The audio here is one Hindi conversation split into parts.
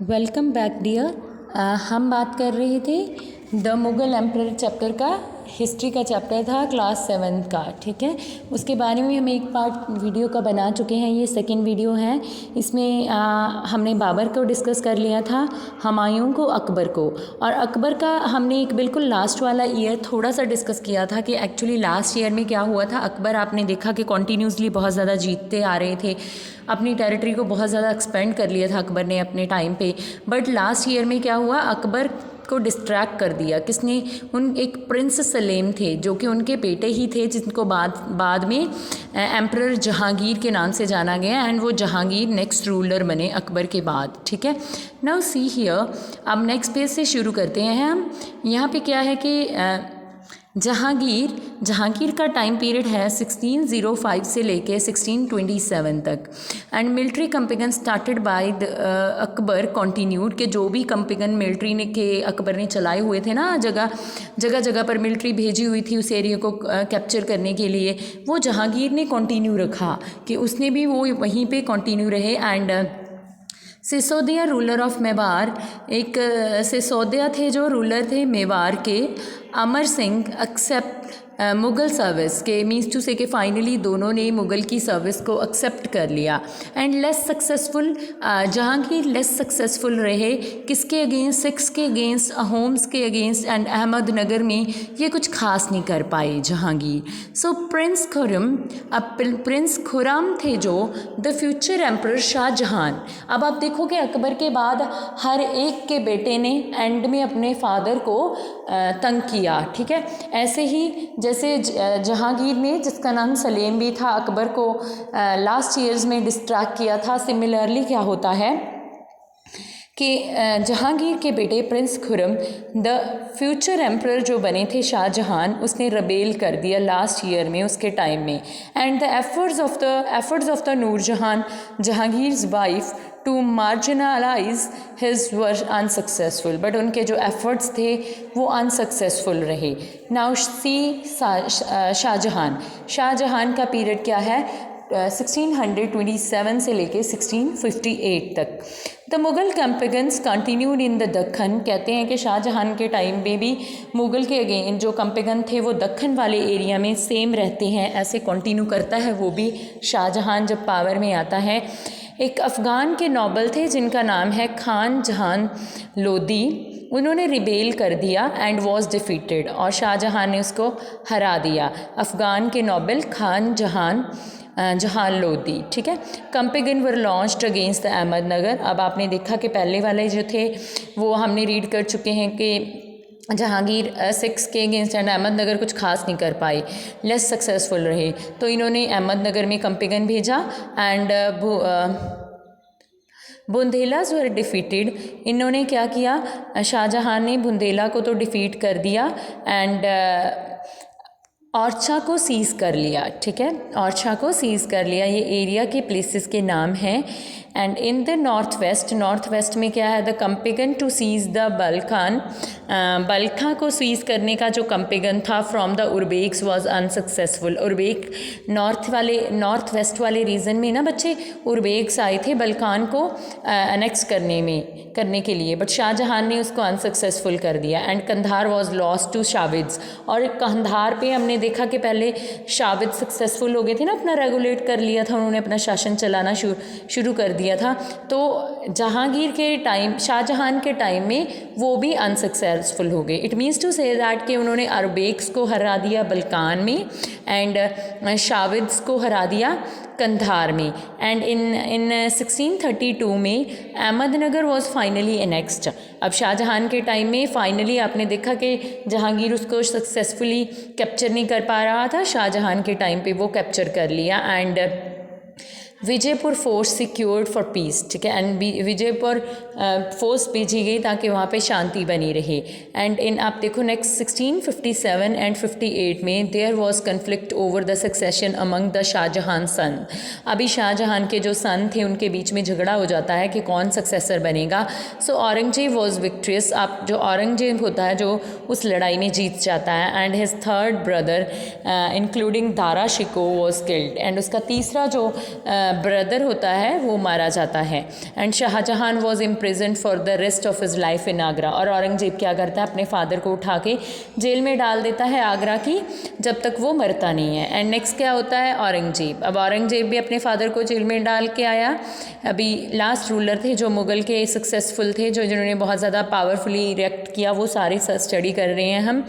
Welcome back dear. हम बात कर रहे थे द मुग़ल एम्परर चैप्टर का, हिस्ट्री का चैप्टर था क्लास 7 का। ठीक है, उसके बारे में हम एक पार्ट वीडियो का बना चुके हैं, ये सेकंड वीडियो है। इसमें हमने बाबर को डिस्कस कर लिया था, हुमायूं को, अकबर को। और अकबर का हमने एक बिल्कुल लास्ट वाला ईयर थोड़ा सा डिस्कस किया था कि एक्चुअली लास्ट ईयर में क्या हुआ था। अकबर आपने देखा कि कॉन्टीन्यूसली बहुत ज़्यादा जीतते आ रहे थे, अपनी टेरिटरी को बहुत ज़्यादा एक्सपेंड कर लिया था अकबर ने अपने टाइम पे। बट लास्ट ईयर में क्या हुआ, अकबर को डिस्ट्रैक्ट कर दिया किसने, उन एक प्रिंस सलेम थे जो कि उनके बेटे ही थे, जिनको बाद में एम्परर जहांगीर के नाम से जाना गया। एंड वो जहांगीर नेक्स्ट रूलर बने अकबर के बाद। ठीक है, नाउ सी हियर, अब नेक्स्ट पेज से शुरू करते हैं हम। यहाँ पे क्या है कि जहांगीर का टाइम पीरियड है 1605 से लेके 1627 तक। And military campaign started by Akbar continued, के जो भी कंपेगन मिलिट्री ने के अकबर ने चलाए हुए थे ना, जगह पर मिलिट्री भेजी हुई थी उस एरिया को कैप्चर करने के लिए, वो जहांगीर ने कंटिन्यू रखा कि उसने भी वो वहीं पे कंटिन्यू रहे। And Sisodia ruler of Mewar, एक सिसोदिया थे जो रूलर थे मेवार के, अमर सिंह एक्सेप्ट मुग़ल सर्विस के, मीन्स टू से कि फाइनली दोनों ने मुग़ल की सर्विस को एक्सेप्ट कर लिया। And less successful, Jahangir less successful रहे किसके अगेंस्ट, सिख्स के अगेंस्ट, अहोम्स के अगेंस्ट एंड अहमदनगर में ये कुछ खास नहीं कर पाए जहांगीर। सो प्रिंस खुरम, अब प्रिंस खुरम थे जो द फ्यूचर एम्परर शाहजहां। अब आप देखोगे अकबर के बाद हर एक के बेटे ने एंड में अपने फादर को तंग किया। ठीक है, ऐसे ही जैसे जहांगीर ने, जिसका नाम सलेम भी था, अकबर को लास्ट ईयर्स में डिस्ट्रैक्ट किया था। सिमिलरली क्या होता है कि जहांगीर के बेटे Prince Khurram, the future emperor जो बने थे शाहजहां, उसने रबेल कर दिया लास्ट ईयर में, उसके टाइम में। And the efforts of the Nur Jahan, Jahangir's wife, to marginalise his were unsuccessful, but उनके जो एफर्ट्स थे वो अनसक्सेसफुल रहे। नाउ सी शाहजहां का पीरियड क्या है, 1627 से लेके 1658 तक। The Mughal campaigns continued in the Deccan, कहते हैं कि शाहजहां के टाइम में भी मुग़ल के अगेन जो कंपेगन थे वो दक्खन वाले एरिया में सेम रहते हैं, ऐसे कंटिन्यू करता है वो भी शाहजहां जब पावर में आता है। एक अफ़गान के नोबल थे जिनका नाम है खान जहान लोदी, उन्होंने रिबेल कर दिया एंड वॉज डिफीटेड, और शाहजहां ने उसको हरा दिया। अफ़गान के नोबल खान जहान लोदी। ठीक है, campaign were launched against the Ahmednagar. अब आपने देखा कि पहले वाले जो थे वो हमने रीड कर चुके हैं कि जहांगीर सिक्स के अगेंस्ट एंड अहमदनगर कुछ खास नहीं कर पाए, लेस सक्सेसफुल रहे, तो इन्होंने अहमदनगर में कंपेगन भेजा। एंड बुंदेलाज वर डिफीटेड, इन्होंने क्या किया, शाहजहां ने बुंदेला को तो डिफीट कर दिया एंड ओरछा को सीज़ कर लिया। ठीक है, ओरछा को सीज़ कर लिया, ये एरिया के प्लेसेस के नाम हैं। And in the north west में क्या है, the campaign to seize the Balkh, Balkh को सीज़ करने का जो कंपेगन था from the Uzbeks was unsuccessful. Uzbek north west वाले रीजन में ना बच्चे उर्बेक्स आए थे बल्खान को अनेक्स करने के लिए, बट शाहजहां ने उसको अनसक्सेसफुल कर दिया। And Kandahar was lost to Safavids, और कंधार पे हमने देखा कि पहले शाविद सक्सेसफुल हो गए थे ना, अपना रेगुलेट कर लिया था उन्होंने, अपना शासन चलाना शुरू कर दिया था। तो जहांगीर के टाइम, शाहजहां के टाइम में वो भी अनसक्सेसफुल हो गए। It means to say that कि उन्होंने अरबेक्स को हरा दिया बल्कान में एंड शाविद्स को हरा दिया कंधार में। एंड इन 1632 में अहमदनगर वॉज फाइनली एनेक्स्ड। अब शाहजहां के टाइम में फाइनली आपने देखा कि जहांगीर उसको सक्सेसफुली कैप्चर नहीं कर पा रहा था, शाहजहां के टाइम पे वो कैप्चर कर लिया। And Vijaypur force secured for piece. ठीक है, एंड विजयपुर फोर्स भेजी गई ताकि वहाँ पे शांति बनी रहे। एंड इन आप देखो नेक्स्ट 1657 एंड 58 में there was conflict over the succession among the Shah Jahan son. अभी शाहजहां के जो सन थे उनके बीच में झगड़ा हो जाता है कि कौन सक्सेसर बनेगा। सो औरंगजेब वॉज विक्ट्रियस, आप जो औरंगजेब होता है जो उस लड़ाई में जीत जाता है। And his third brother including Dara Shikoh was killed, and उसका तीसरा जो ब्रदर होता है वो मारा जाता है। And Shahjahan was imprisoned for the rest of his life in Agra, और औरंगजेब क्या करता है, अपने फादर को उठा के जेल में डाल देता है आगरा की, जब तक वो मरता नहीं है। एंड नेक्स्ट क्या होता है, औरंगजेब। अब औरंगजेब भी अपने फादर को जेल में डाल के आया। अभी लास्ट रूलर थे जो मुग़ल के सक्सेसफुल थे, जिन्होंने बहुत ज़्यादा पावरफुली रिएक्ट किया, वो सारे स्टडी कर रहे हैं हम।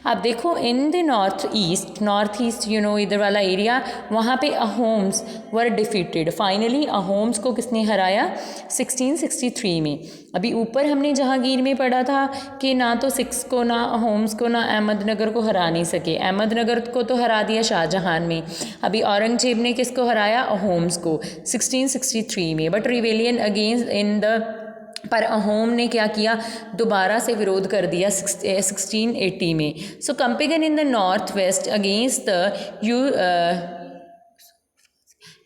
आप देखो इन द नॉर्थ ईस्ट इधर वाला एरिया, वहाँ पे Ahoms were defeated. Finally Ahoms को किसने हराया, 1663 में। अभी ऊपर हमने जहांगीर में पढ़ा था कि ना तो सिख्स को, ना अहोम्स को, ना अहमदनगर को हरा नहीं सके। अहमदनगर को तो हरा दिया शाहजहां में। अभी औरंगजेब ने किसको हराया, अहोम्स को 1663 में। But rebellion against in the, पर अहोम ने क्या किया, दोबारा से विरोध कर दिया 1680 में। So campaign in the north west against the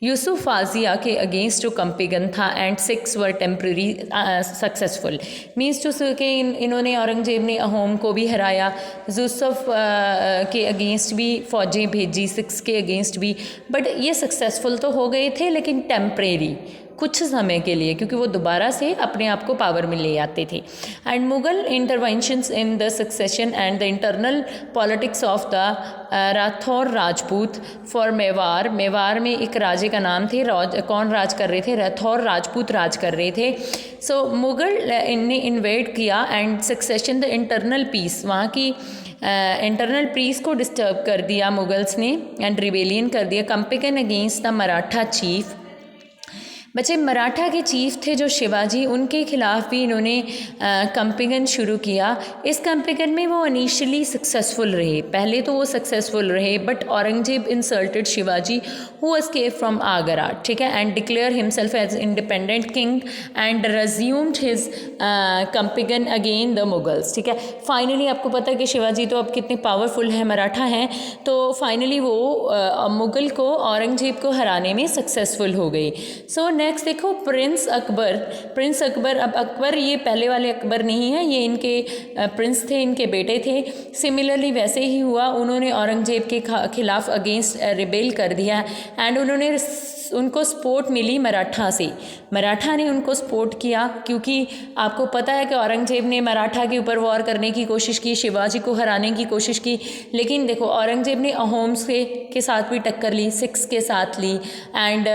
Yusufzai के अगेंस्ट जो कंपेगन था, and six were temporary successful. Means जो कि इन्होंने, औरंगजेब ने अहोम को भी हराया, यूसुफ के अगेंस्ट भी फौजें भेजी, सिक्स के अगेंस्ट भी, बट ये सक्सेसफुल तो हो गए थे लेकिन टेम्प्रेरी, कुछ समय के लिए, क्योंकि वो दोबारा से अपने आप को पावर में ले आते थे। And Mughal interventions in the succession and the internal politics of the Rathore Rajput for Mewar में एक राजे का नाम थे, कौन राज कर रहे थे, राठौर राजपूत राज कर रहे थे। सो मुगल ने इन्वेड किया and succession the internal peace, वहाँ की इंटरनल पीस को डिस्टर्ब कर दिया मुगल्स ने, एंड रिबेलियन कर दिया। Campaign against the Maratha chief, बच्चे मराठा के चीफ थे जो शिवाजी, उनके खिलाफ भी इन्होंने कंपेगन शुरू किया। इस कंपेगन में वो इनिशियली सक्सेसफुल रहे, पहले तो वो सक्सेसफुल रहे, but Aurangzeb insulted Shivaji who escape from Agra, ठीक है, and declare himself as independent king and resumed his campaign again the Mughals, ठीक है। फाइनली आपको पता है कि शिवाजी तो अब कितने पावरफुल हैं, मराठा हैं, तो फाइनली वो मुगल को, औरंगजेब को हराने में सक्सेसफुल हो गई। सो नेक्स्ट देखो प्रिंस अकबर। अब अकबर ये पहले वाले अकबर नहीं है, ये इनके प्रिंस थे, इनके बेटे थे। सिमिलरली वैसे ही हुआ, उन्होंने औरंगजेब के खिलाफ अगेंस्ट रिबेल कर दिया, एंड उनको सपोर्ट मिली मराठा से। मराठा ने उनको सपोर्ट किया, क्योंकि आपको पता है कि औरंगजेब ने मराठा के ऊपर वॉर करने की कोशिश की, शिवाजी को हराने की कोशिश की, लेकिन देखो औरंगजेब ने अहोम्स के साथ भी टक्कर ली, सिख्स के साथ ली, एंड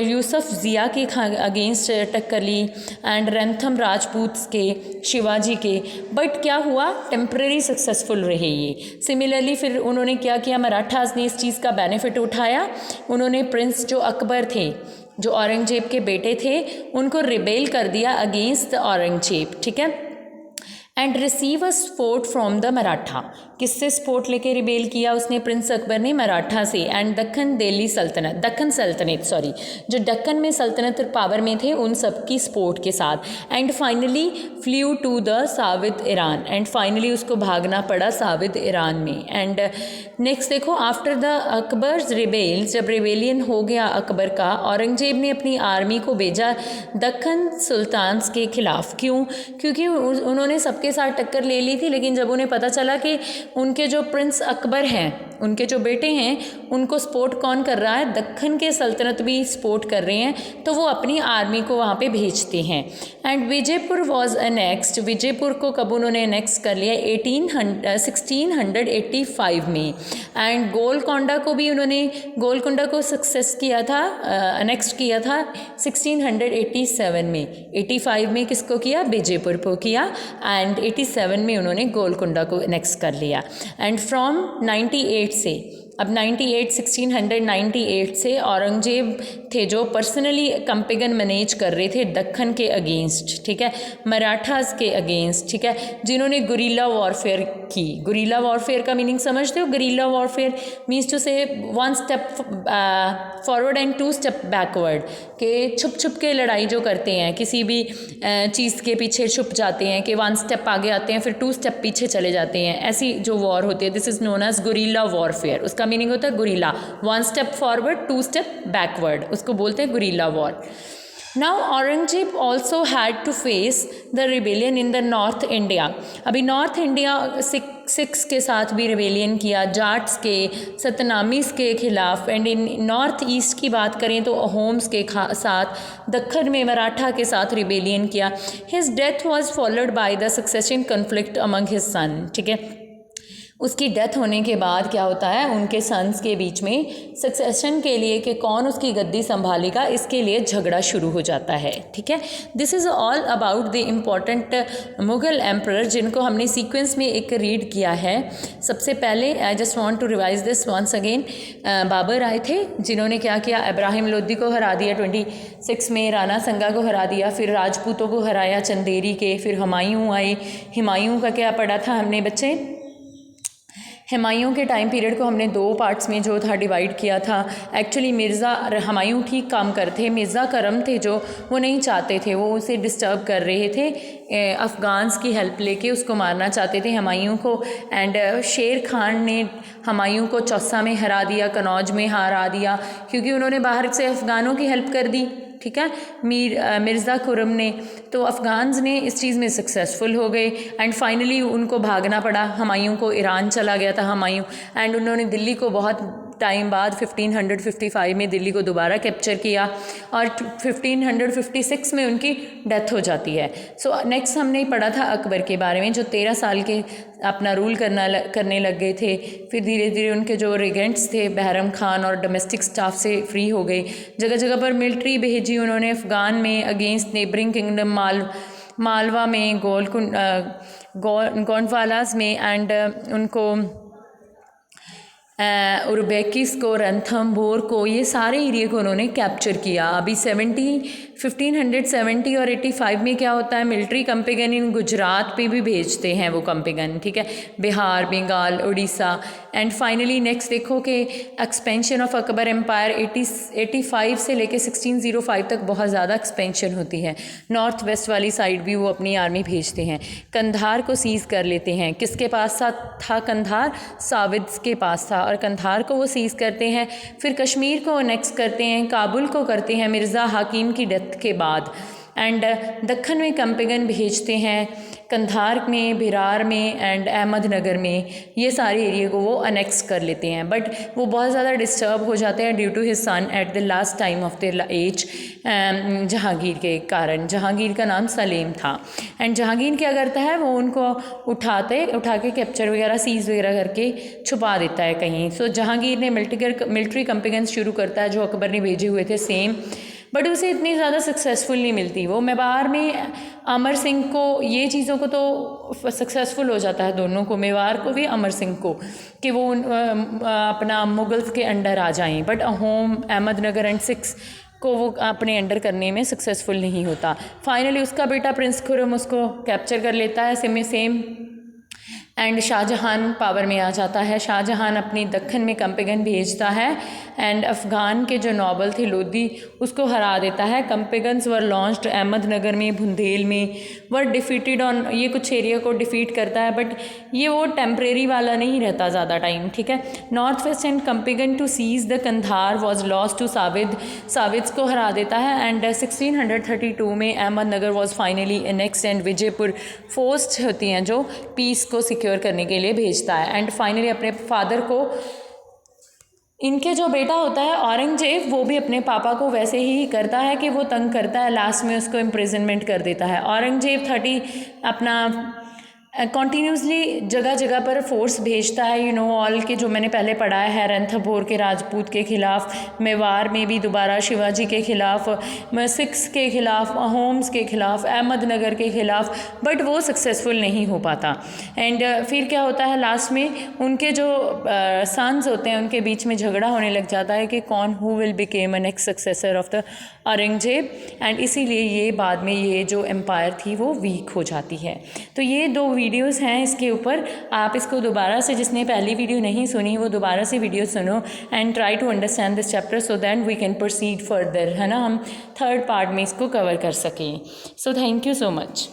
यूसुफ ज़िया के अगेंस्ट टक्कर ली, एंड रैंथम राजपूत के, शिवाजी के, बट क्या हुआ, टेम्परेरी सक्सेसफुल रहे ये। सिमिलरली फिर उन्होंने क्या किया, मराठास ने इस चीज़ का बेनिफिट उठाया, उन्होंने प्रिंस जो अकबर थे, जो औरंगजेब के बेटे थे, उनको रिबेल कर दिया अगेंस्ट औरंगजेब, ठीक है, and receive a support from the Maratha. किससे सपोर्ट लेके रिबेल किया उसने, प्रिंस अकबर ने, मराठा से, एंड दक्कन सल्तनत जो दक्कन में सल्तनत पावर में थे, उन सब की सपोर्ट के साथ, and finally flew to the Safavid Iran, and finally उसको भागना पड़ा साविद ईरान में। एंड नेक्स्ट देखो, आफ्टर द अकबर्स रिबेल्स, जब रिबेलियन हो गया अकबर का, औरंगजेब ने अपनी आर्मी को भेजा दक्कन सुल्तान्स के खिलाफ। क्यों? क्योंकि उन्होंने सबके साथ टक्कर ले ली थी, लेकिन जब उन्हें पता चला कि उनके जो प्रिंस अकबर हैं, उनके जो बेटे हैं, उनको सपोर्ट कौन कर रहा है, दक्कन के सल्तनत भी सपोर्ट कर रहे हैं, तो वो अपनी आर्मी को वहाँ पे भेजते हैं। And Vijaypur was annexed, Vijaypur को कब उन्होंने अनेक्स कर लिया, 1685 में। एंड गोलकोंडा को भी उन्होंने, गोलकोंडा को सक्सेस किया था, अनेक्स्ट किया था 1687 में। 85 में किसको किया, विजयपुर को किया, एंड 87 में उन्होंने गोलकोंडा को अनेक्स कर लिया। एंड फ्रॉम 98 से, अब 1698 से औरंगजेब थे जो पर्सनली कंपेगन मैनेज कर रहे थे दक्कन के अगेंस्ट, ठीक है, मराठास के अगेंस्ट, ठीक है, जिन्होंने गुरिल्ला वॉरफेयर की। गुरिल्ला वॉरफेयर का मीनिंग समझते हो? गुरिल्ला वॉरफेयर मीन्स टू से 1 step forward and 2 step backward, के छुप छुप के लड़ाई जो करते हैं, किसी भी चीज़ के पीछे छुप जाते हैं, कि 1 स्टेप आगे आते हैं फिर 2 स्टेप पीछे चले जाते हैं, ऐसी जो वॉर होती है, this is known as guerrilla warfare. उसका मीनिंग होता है guerrilla, 1 step forward 2 step backward, उसको बोलते हैं guerrilla war. Now Aurangzeb also had to face the rebellion in the north India. अभी नॉर्थ इंडिया सिक्स के साथ भी रिबेलियन किया, जाट्स के, सतनामीज़ के खिलाफ, एंड इन नॉर्थ ईस्ट की बात करें तो अहोम्स के साथ, दक्खन में मराठा के साथ रिबेलियन किया। His death was followed by the succession conflict among his son. ठीक है, उसकी डेथ होने के बाद क्या होता है, उनके सन्स के बीच में सक्सेशन के लिए कि कौन उसकी गद्दी संभालेगा, इसके लिए झगड़ा शुरू हो जाता है। ठीक है, this is all about the important Mughal emperor जिनको हमने सीक्वेंस में एक रीड किया है। सबसे पहले I just want to revise this once again. Babur आए थे जिन्होंने क्या किया, इब्राहिम लोदी को हरा दिया 26 में, राणा संगा को हरा दिया, फिर राजपूतों को हराया चंदेरी के, फिर हुमायूं आए। हुमायूं का क्या पढ़ा था हमने बच्चे, हुमायूं के टाइम पीरियड को हमने 2 पार्ट्स में जो था डिवाइड किया था। एक्चुअली मिर्ज़ा हुमायूं ठीक काम करते, मिर्ज़ा करम थे जो वो नहीं चाहते थे, वो उसे डिस्टर्ब कर रहे थे, अफ़गान्स की हेल्प लेके उसको मारना चाहते थे हुमायूं को। एंड शेर खान ने हुमायूं को चौसा में हरा दिया, कनौज में हरा दिया, क्योंकि उन्होंने बाहर से अफ़गानों की हेल्प कर दी। ठीक है, मिर्ज़ा खुरम ने, तो अफ़गान्स ने इस चीज़ में सक्सेसफुल हो गए एंड फाइनली उनको भागना पड़ा। हुमायूं को ईरान चला गया था हुमायूं, एंड उन्होंने दिल्ली को बहुत टाइम बाद 1555 में दिल्ली को दोबारा कैप्चर किया और 1556 में उनकी डेथ हो जाती है। सो नेक्स्ट हमने पढ़ा था अकबर के बारे में, जो 13 साल के अपना रूल करने लग गए थे। फिर धीरे धीरे उनके जो रेगेंट्स थे बहरम खान और डोमेस्टिक स्टाफ से फ्री हो गए, जगह जगह पर मिलिट्री भेजी उन्होंने अफ़गान में अगेंस्ट नेबरिंग किंगडम मालवा में, गोंडवालास में, एंड उनको उर्बेकिस को, रणथंभोर को, ये सारे एरिया को उन्होंने कैप्चर किया। अभी 1570 और 85 में क्या होता है, मिलिट्री कंपेगन इन गुजरात पे भी भेजते हैं वो कंपेगन। ठीक है, Bihar, Bengal, Orissa, and finally next देखो कि एक्सपेंशन ऑफ अकबर एम्पायर 85 से लेके 1605 तक बहुत ज़्यादा एक्सपेंशन होती है। नॉर्थ वेस्ट वाली साइड भी वो अपनी आर्मी भेजते हैं। कंधार को सीज़ कर लेते हैं। किसके पास था कंधार? साविद्स के पास था, और कंधार को वो सीज़ करते हैं। फिर कश्मीर को नेक्स्ट करते हैं, काबुल को करते हैं मिर्ज़ा हकीम की डेथ के बाद, एंड दक्खन में कंपेगन भेजते हैं, कंधार में, बिरार में, एंड अहमदनगर में, ये सारे एरिया को वो अनेक्स कर लेते हैं। बट वो बहुत ज़्यादा डिस्टर्ब हो जाते हैं due to his son at the last time of the age, Jahangir के कारण। जहांगीर का नाम सलीम था, एंड जहांगीर क्या करता है, वो उनको उठा के कैप्चर वगैरह, सीज़ वगैरह करके छुपा देता है कहीं। सो जहांगीर ने मिलिट्री कंपेगन्स शुरू करता है जो अकबर ने भेजे हुए थे सेम, बट उसे इतनी ज़्यादा सक्सेसफुल नहीं मिलती। वो मेवाड़ में अमर सिंह को, ये चीज़ों को तो सक्सेसफुल हो जाता है दोनों को, मेवाड़ को भी अमर सिंह को, कि वो अपना मुगल्स के अंडर आ जाएं, but Ahom, Ahmednagar and six को वो अपने अंडर करने में सक्सेसफुल नहीं होता। फाइनली उसका बेटा प्रिंस खुरम उसको कैप्चर कर लेता है सेम, एंड शाहजहान पावर में आ जाता है। शाहजहान अपनी दक्खन में कंपेगन भेजता है, एंड अफ़गान के जो नॉबल थे लोदी, उसको हरा देता है। कंपेगन्स वर लॉन्च्ड अहमदनगर में, बुंदेल में, वर डिफीटेड ऑन, ये कुछ एरिया को डिफीट करता है, बट ये वो टेम्परेरी वाला नहीं रहता ज़्यादा टाइम। ठीक है, north west and campaign to seize the Kandahar was lost to Safavids को हरा देता है, एंड 1632 में Ahmadnagar was finally annexed, and Vijayapur forced होती हैं जो पीस को सिक्योर करने के लिए भेजता है। एंड फाइनली अपने फादर को, इनके जो बेटा होता है औरंगजेब, वो भी अपने पापा को वैसे ही करता है कि वो तंग करता है, लास्ट में उसको इम्प्रिजनमेंट कर देता है। औरंगजेब 30 अपना कॉन्टीन्यूसली जगह जगह पर फोर्स भेजता है, यू नो ऑल के, जो मैंने पहले पढ़ाया है, रणथंभोर के राजपूत के खिलाफ, मेवाड़ में भी दोबारा शिवाजी के खिलाफ, सिक्स के खिलाफ, अहोम्स के खिलाफ, अहमदनगर के खिलाफ, बट वो सक्सेसफुल नहीं हो पाता। एंड फिर क्या होता है, लास्ट में उनके जो सन्स होते हैं उनके बीच में झगड़ा होने लग जाता है कि कौन who will became a next successor of the Aurangzeb, and इसीलिए ये बाद में ये जो एम्पायर थी वो वीक हो जाती है। तो ये 2 वीडियोस हैं इसके ऊपर, आप इसको दोबारा से, जिसने पहली वीडियो नहीं सुनी वो दोबारा से वीडियो सुनो and try to understand this chapter so that we can proceed further, है ना, हम 3rd पार्ट में इसको कवर कर सकें। So thank you so much.